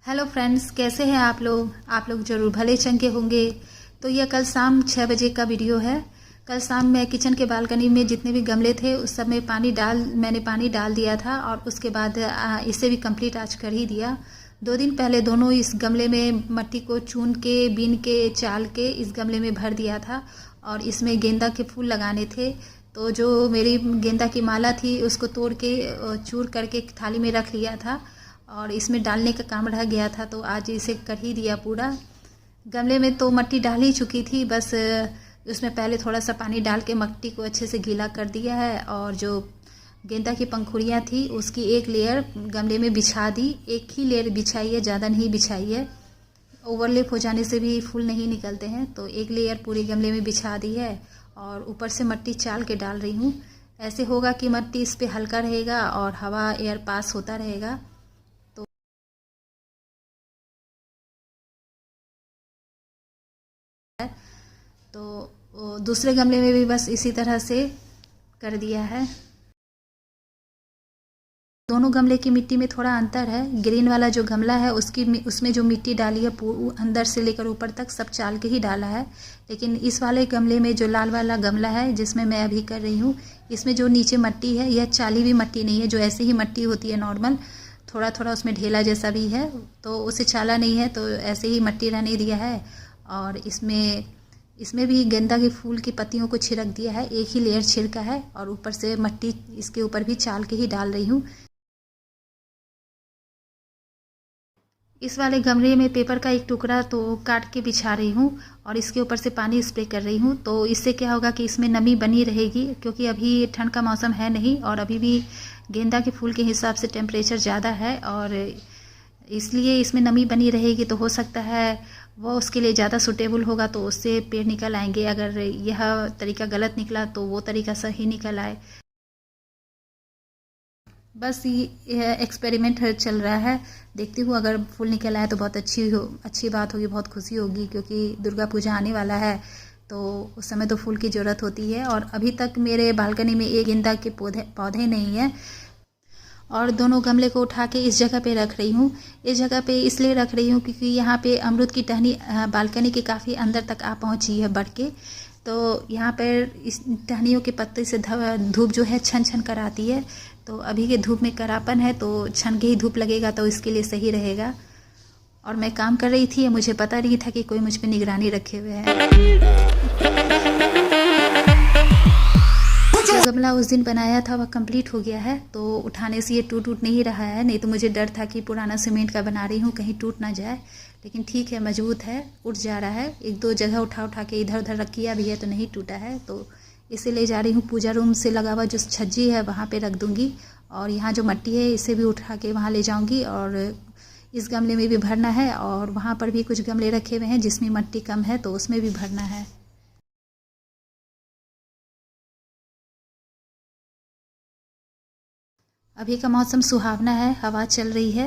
Hello friends, कैसे हैं आप लोग। आप लोग ज़रूर भले चंगे होंगे। तो यह कल शाम 6 बजे का वीडियो है। कल शाम मैं किचन के बालकनी में जितने भी गमले थे उस सब में मैंने पानी डाल दिया था और उसके बाद इसे भी कंप्लीट आज कर ही दिया। 2 दिन पहले दोनों इस गमले में मट्टी को चून के बीन के चाल के इस गमले में भर दिया था और इसमें गेंदा के फूल लगाने थे। तो जो मेरी गेंदा की माला थी उसको तोड़ के चूर करके एक थाली में रख लिया था और इसमें डालने का काम रह गया था, तो आज इसे कर ही दिया पूरा। गमले में तो मिट्टी डाल ही चुकी थी, बस उसमें पहले थोड़ा सा पानी डाल के मिट्टी को अच्छे से गीला कर दिया है और जो गेंदा की पंखुड़ियाँ थी उसकी एक लेयर गमले में बिछा दी। एक ही लेयर बिछाई है, ज़्यादा नहीं बिछाई है। ओवरलेप हो जाने से भी फूल नहीं निकलते हैं, तो एक लेयर पूरे गमले में बिछा दी है और ऊपर से मिट्टी चाल के डाल रही हूँ। ऐसे होगा कि मिट्टी इस पर हल्का रहेगा और हवा एयर पास होता रहेगा। तो दूसरे गमले में भी बस इसी तरह से कर दिया है। दोनों गमले की मिट्टी में थोड़ा अंतर है। ग्रीन वाला जो गमला है उसमें जो मिट्टी डाली है अंदर से लेकर ऊपर तक सब चाल के ही डाला है, लेकिन इस वाले गमले में जो लाल वाला गमला है जिसमें मैं अभी कर रही हूँ, इसमें जो नीचे मिट्टी है यह चाली हुई मिट्टी नहीं है, जो ऐसे ही मिट्टी होती है नॉर्मल, थोड़ा थोड़ा उसमें ढेला जैसा भी है, तो उसे चाला नहीं है, तो ऐसे ही मिट्टी रहने दिया है। और इसमें इसमें भी गेंदा के फूल की पत्तियों को छिड़क दिया है, एक ही लेयर छिड़का है और ऊपर से मिट्टी इसके ऊपर भी चाल के ही डाल रही हूँ। इस वाले गमले में पेपर का एक टुकड़ा तो काट के बिछा रही हूँ और इसके ऊपर से पानी स्प्रे कर रही हूँ, तो इससे क्या होगा कि इसमें नमी बनी रहेगी, क्योंकि अभी ठंड का मौसम है नहीं और अभी भी गेंदा के फूल के हिसाब से टेम्परेचर ज़्यादा है और इसलिए इसमें नमी बनी रहेगी, तो हो सकता है वो उसके लिए ज़्यादा सूटेबल होगा, तो उससे पेड़ निकल आएंगे। अगर यह तरीका गलत निकला तो वो तरीका सही निकल आए। बस ये एक्सपेरिमेंट चल रहा है, देखती हूँ अगर फूल निकल आए तो बहुत अच्छी बात होगी, बहुत खुशी होगी, क्योंकि दुर्गा पूजा आने वाला है तो उस समय तो फूल की ज़रूरत होती है। और अभी तक मेरे बालकनी में एक गेंदा के पौधे नहीं हैं और दोनों गमले को उठा के इस जगह पे रख रही हूँ। इस जगह पे इसलिए रख रही हूँ क्योंकि यहाँ पे अमरूद की टहनी बालकनी के काफ़ी अंदर तक आ पहुँची है बढ़ के, तो यहाँ पर इस टहनियों के पत्ते से धूप जो है छन छन कर आती है, तो अभी के धूप में करापन है तो छन के ही धूप लगेगा, तो इसके लिए सही रहेगा। और मैं काम कर रही थी, मुझे पता नहीं था कि कोई मुझ पर निगरानी रखे हुए है। जो गमला उस दिन बनाया था वह कंप्लीट हो गया है, तो उठाने से ये टूट नहीं रहा है, नहीं तो मुझे डर था कि पुराना सीमेंट का बना रही हूँ कहीं टूट ना जाए, लेकिन ठीक है, मजबूत है, उठ जा रहा है। एक दो जगह उठा उठा के इधर उधर रख किया भी है तो नहीं टूटा है, तो इसे ले जा रही हूँ पूजा रूम से लगा हुआ जो छज्जी है वहाँ पर रख दूँगी और यहाँ जो मट्टी है इसे भी उठा के वहाँ ले जाऊँगी और इस गमले में भी भरना है और वहाँ पर भी कुछ गमले रखे हुए हैं जिसमें मट्टी कम है तो उसमें भी भरना है। अभी का मौसम सुहावना है, हवा चल रही है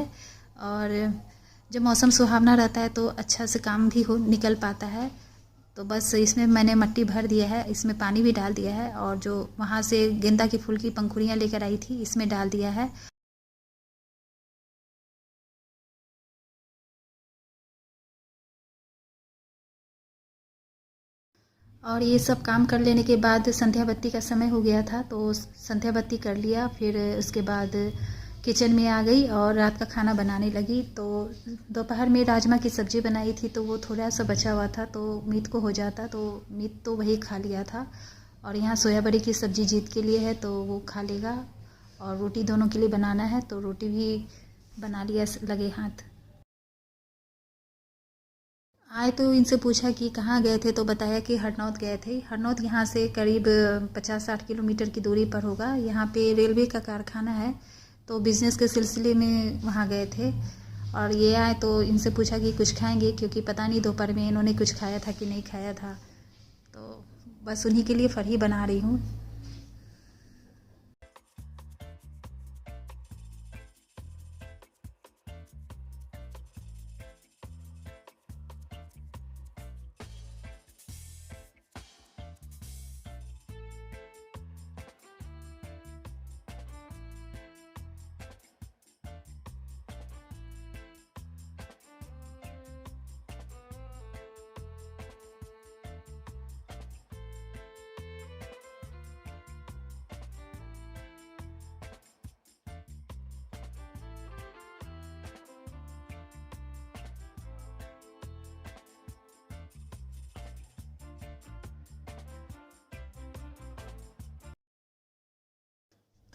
और जब मौसम सुहावना रहता है तो अच्छा से काम भी निकल पाता है। तो बस इसमें मैंने मिट्टी भर दिया है, इसमें पानी भी डाल दिया है और जो वहाँ से गेंदा के फूल की पंखुड़ियाँ लेकर आई थी इसमें डाल दिया है। और ये सब काम कर लेने के बाद संध्या बत्ती का समय हो गया था, तो संध्या बत्ती कर लिया, फिर उसके बाद किचन में आ गई और रात का खाना बनाने लगी। तो दोपहर में राजमा की सब्ज़ी बनाई थी तो वो थोड़ा सा बचा हुआ था, तो मीत को हो जाता, तो मीत तो वही खा लिया था। और यहाँ सोया बड़ी की सब्ज़ी जीत के लिए है तो वो खा लेगा और रोटी दोनों के लिए बनाना है, तो रोटी भी बना लिया लगे हाथ। आए तो इनसे पूछा कि कहाँ गए थे, तो बताया कि हरनौत गए थे। हरनौत यहाँ से करीब 50-60 किलोमीटर की दूरी पर होगा। यहाँ पे रेलवे का कारखाना है, तो बिज़नेस के सिलसिले में वहाँ गए थे। और ये आए तो इनसे पूछा कि कुछ खाएंगे, क्योंकि पता नहीं दोपहर में इन्होंने कुछ खाया था कि नहीं खाया था, तो बस उन्हीं के लिए फरही बना रही हूँ।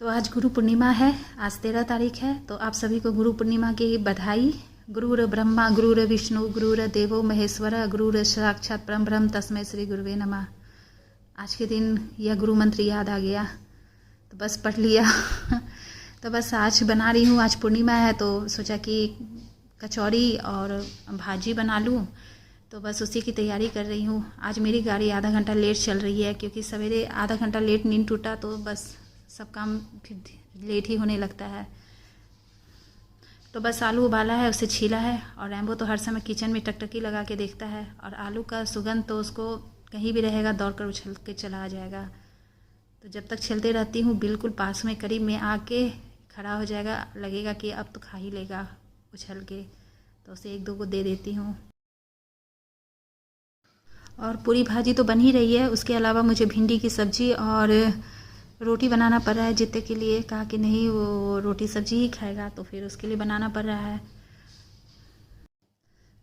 तो आज गुरु पूर्णिमा है, आज 13 तारीख है। तो आप सभी को गुरु पूर्णिमा की बधाई। गुरुर ब्रह्मा गुरुर विष्णु गुरुर देवो महेश्वर गुरुर साक्षात परम ब्रह्म तस्मै श्री गुरुवे नमः। आज के दिन यह गुरु मंत्र याद आ गया तो बस पढ़ लिया। तो बस आज बना रही हूँ, आज पूर्णिमा है तो सोचा कि कचौड़ी और भाजी बना लूँ, तो बस उसी की तैयारी कर रही हूँ। आज मेरी गाड़ी आधा घंटा लेट चल रही है क्योंकि सवेरे आधा घंटा लेट नींद टूटा तो बस सब काम फिर लेट ही होने लगता है। तो बस आलू उबाला है, उसे छीला है और रैम्बो तो हर समय किचन में टकटकी लगा के देखता है और आलू का सुगंध तो उसको कहीं भी रहेगा दौड़ कर उछल के चला आ जाएगा। तो जब तक छीलते रहती हूँ बिल्कुल पास में करीब में आके खड़ा हो जाएगा, लगेगा कि अब तो खा ही लेगा उछल के, तो उसे एक दो को दे देती हूँ। और पूरी भाजी तो बन ही रही है, उसके अलावा मुझे भिंडी की सब्जी और रोटी बनाना पड़ रहा है। जितने के लिए कहा कि नहीं वो रोटी सब्जी ही खाएगा तो फिर उसके लिए बनाना पड़ रहा है।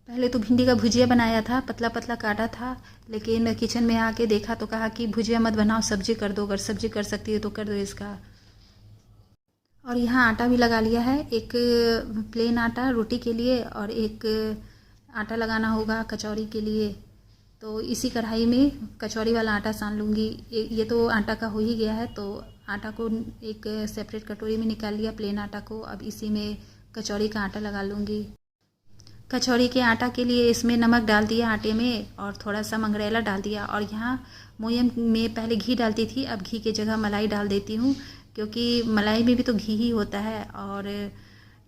पहले तो भिंडी का भुजिया बनाया था, पतला पतला काटा था, लेकिन किचन में आके देखा तो कहा कि भुजिया मत बनाओ, सब्जी कर दो, अगर सब्जी कर सकती है तो कर दो इसका। और यहाँ आटा भी लगा लिया है, एक प्लेन आटा रोटी के लिए और एक आटा लगाना होगा कचौड़ी के लिए। तो इसी कढ़ाई में कचौड़ी वाला आटा सान लूँगी। ये तो आटा का हो ही गया है, तो आटा को एक सेपरेट कटोरी में निकाल लिया प्लेन आटा को। अब इसी में कचौड़ी का आटा लगा लूँगी। कचौड़ी के आटा के लिए इसमें नमक डाल दिया आटे में और थोड़ा सा मंगरेला डाल दिया। और यहाँ मोयम में पहले घी डालती थी, अब घी की जगह मलाई डाल देती हूँ क्योंकि मलाई में भी तो घी ही होता है और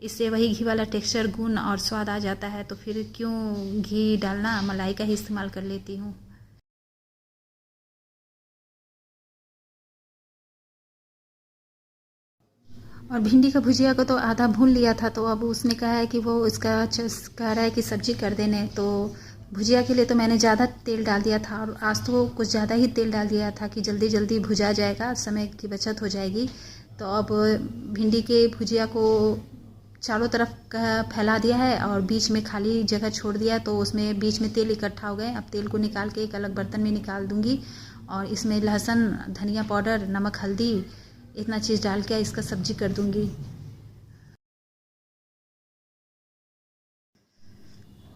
इससे वही घी वाला टेक्सचर, गुण और स्वाद आ जाता है। तो फिर क्यों घी डालना, मलाई का ही इस्तेमाल कर लेती हूँ। और भिंडी का भुजिया को तो आधा भून लिया था, तो अब उसने कहा है कि वो इसका कह रहा है कि सब्जी कर देने। तो भुजिया के लिए तो मैंने ज़्यादा तेल डाल दिया था और आज तो कुछ ज़्यादा ही तेल डाल दिया था कि जल्दी जल्दी भुजा जाएगा, समय की बचत हो जाएगी। तो अब भिंडी के भुजिया को चारों तरफ फैला दिया है और बीच में खाली जगह छोड़ दिया, तो उसमें बीच में तेल इकट्ठा हो गए। अब तेल को निकाल के एक अलग बर्तन में निकाल दूंगी और इसमें लहसुन, धनिया पाउडर, नमक, हल्दी, इतना चीज़ डाल के इसका सब्जी कर दूंगी।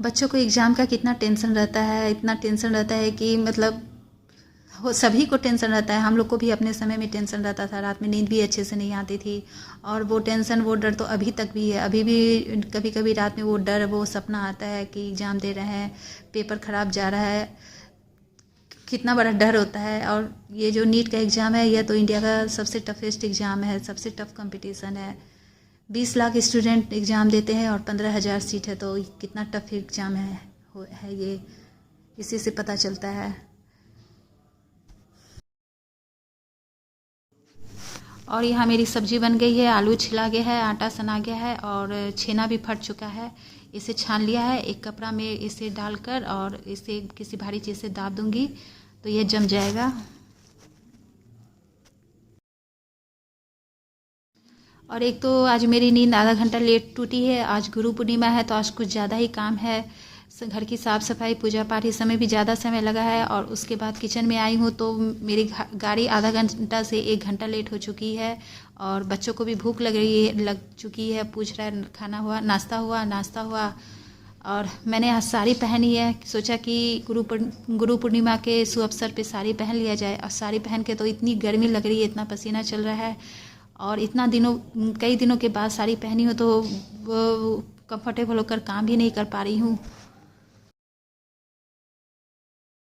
बच्चों को एग्ज़ाम का कितना टेंशन रहता है, इतना टेंशन रहता है कि मतलब हो सभी को टेंशन रहता है। हम लोग को भी अपने समय में टेंशन रहता था, रात में नींद भी अच्छे से नहीं आती थी। और वो टेंशन, वो डर तो अभी तक भी है। अभी भी कभी कभी रात में वो डर, वो सपना आता है कि एग्ज़ाम दे रहे हैं, पेपर ख़राब जा रहा है, कितना बड़ा डर होता है। और ये जो नीट का एग्ज़ाम है, यह तो इंडिया का सबसे टफेस्ट एग्ज़ाम है, सबसे टफ कंपटीशन है। 20 लाख स्टूडेंट एग्ज़ाम देते हैं और 15,000 सीट है, तो कितना टफ एग्ज़ाम है ये, इसी से पता चलता है। और यहाँ मेरी सब्जी बन गई है, आलू छिला गया है, आटा सना गया है और छेना भी फट चुका है। इसे छान लिया है, एक कपड़ा में इसे डालकर और इसे किसी भारी चीज़ से दाब दूंगी तो यह जम जाएगा। और एक तो आज मेरी नींद आधा घंटा लेट टूटी है। आज गुरु पूर्णिमा है तो आज कुछ ज़्यादा ही काम है, घर की साफ़ सफाई, पूजा पाठ, इस समय भी ज़्यादा समय लगा है। और उसके बाद किचन में आई हूँ तो मेरी गाड़ी आधा घंटा से 1 घंटा लेट हो चुकी है और बच्चों को भी भूख लग चुकी है। पूछ रहा है खाना हुआ, नाश्ता हुआ। और मैंने आज साड़ी पहनी है, सोचा कि गुरु पूर्णिमा के शुभ अवसर पे साड़ी पहन लिया जाए। और साड़ी पहन के तो इतनी गर्मी लग रही है, इतना पसीना चल रहा है और कई दिनों के बाद साड़ी पहनी हूँ तो वो कंफर्टेबल होकर काम भी नहीं कर पा रही हूँ।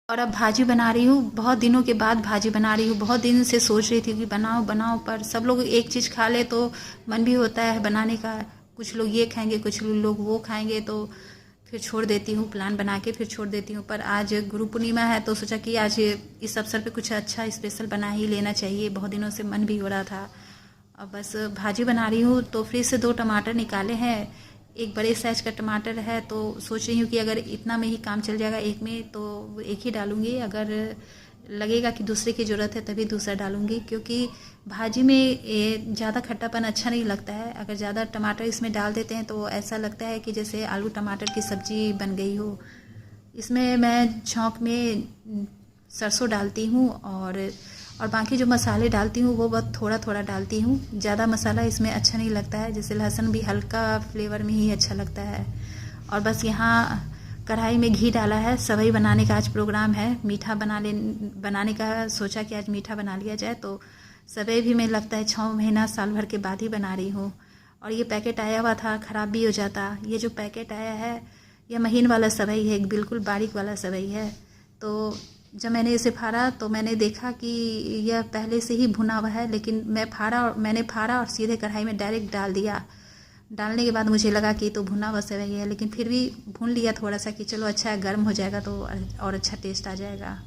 और अब भाजी बना रही हूँ, बहुत दिनों के बाद भाजी बना रही हूँ। बहुत दिन से सोच रही थी कि बनाओ, पर सब लोग एक चीज़ खा ले तो मन भी होता है बनाने का। कुछ लोग ये खाएंगे, कुछ लोग वो खाएंगे, तो फिर छोड़ देती हूँ, प्लान बना के फिर छोड़ देती हूँ। पर आज गुरु पूर्णिमा है तो सोचा कि आज इस अवसर पे कुछ अच्छा स्पेशल बना ही लेना चाहिए, बहुत दिनों से मन भी हो रहा था। अब बस भाजी बना रही हूँ। तो फ्रिज से 2 टमाटर निकाले हैं, एक बड़े साइज का टमाटर है, तो सोच रही हूँ कि अगर इतना में ही काम चल जाएगा एक में तो एक ही डालूँगी, अगर लगेगा कि दूसरे की ज़रूरत है तभी दूसरा डालूँगी। क्योंकि भाजी में ज़्यादा खट्टापन अच्छा नहीं लगता है, अगर ज़्यादा टमाटर इसमें डाल देते हैं तो ऐसा लगता है कि जैसे आलू टमाटर की सब्ज़ी बन गई हो। इसमें मैं छौंक में सरसों डालती हूँ और और बाकी जो मसाले डालती हूँ वो बहुत थोड़ा थोड़ा डालती हूँ, ज़्यादा मसाला इसमें अच्छा नहीं लगता है। जैसे लहसुन भी हल्का फ्लेवर में ही अच्छा लगता है। और बस यहाँ कढ़ाई में घी डाला है। सेवई बनाने का आज प्रोग्राम है, मीठा बनाने का सोचा कि आज मीठा बना लिया जाए। तो सेवई भी मैं लगता है 6 महीना साल भर के बाद ही बना रही हूँ। और ये पैकेट आया हुआ था, ख़राब भी हो जाता। ये जो पैकेट आया है यह महीन वाला सेवई है, बिल्कुल बारीक वाला सेवई है। तो जब मैंने इसे फाड़ा तो मैंने देखा कि यह पहले से ही भुना हुआ है, लेकिन मैंने फाड़ा और सीधे कढ़ाई में डायरेक्ट डाल दिया। डालने के बाद मुझे लगा कि तो भुना हुआ सेवई है, लेकिन फिर भी भून लिया थोड़ा सा कि चलो अच्छा है, गर्म हो जाएगा तो और अच्छा टेस्ट आ जाएगा।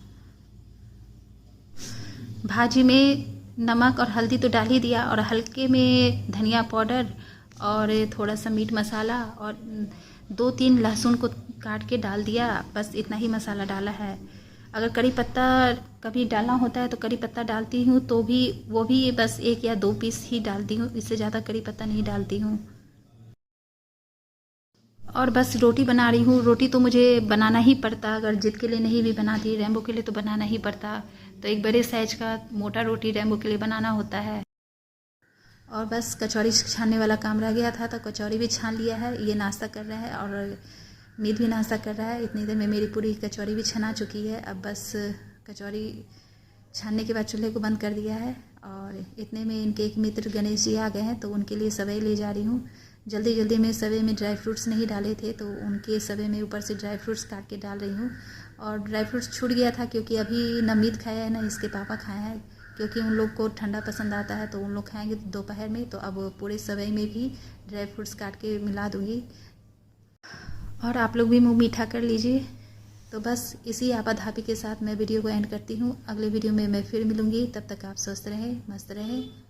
भाजी में नमक और हल्दी तो डाल ही दिया, और हल्के में धनिया पाउडर और थोड़ा सा मीट मसाला और 2-3 लहसुन को काट के डाल दिया। बस इतना ही मसाला डाला है। अगर करी पत्ता कभी डालना होता है तो करी पत्ता डालती हूँ, तो भी वो भी बस 1 या 2 पीस ही डालती हूँ, इससे ज़्यादा करी पत्ता नहीं डालती हूँ। और बस रोटी बना रही हूँ। रोटी तो मुझे बनाना ही पड़ता, अगर जिद के लिए नहीं भी बनाती, रैम्बो के लिए तो बनाना ही पड़ता। तो एक बड़े साइज का मोटा रोटी रैम्बो के लिए बनाना होता है। और बस कचौड़ी छानने वाला काम रह गया था, तो कचौड़ी भी छान लिया है। ये नाश्ता कर रहा है और मीत भी नाश्ता कर रहा है। इतनी देर में मेरी पूरी कचौड़ी भी छना चुकी है। अब बस कचौड़ी छानने के बाद चूल्हे को बंद कर दिया है। और इतने में इनके एक मित्र गणेश जी आ गए हैं, तो उनके लिए सेवई ले जा रही हूँ। जल्दी जल्दी में सेवई में ड्राई फ्रूट्स नहीं डाले थे, तो उनके सेवई में ऊपर से ड्राई फ्रूट्स काट के डाल रही हूँ। और ड्राई फ्रूट्स छूट गया था, क्योंकि अभी न मीत खाया है न इसके पापा खाए हैं, क्योंकि उन लोग को ठंडा पसंद आता है, तो उन लोग खाएंगे दोपहर में। तो अब पूरे सेवई में भी ड्राई फ्रूट्स काट के मिला दूँगी। और आप लोग भी मुँह मीठा कर लीजिए। तो बस इसी आपाधापी के साथ मैं वीडियो को एंड करती हूँ। अगले वीडियो में मैं फिर मिलूँगी, तब तक आप स्वस्थ रहें, मस्त रहें।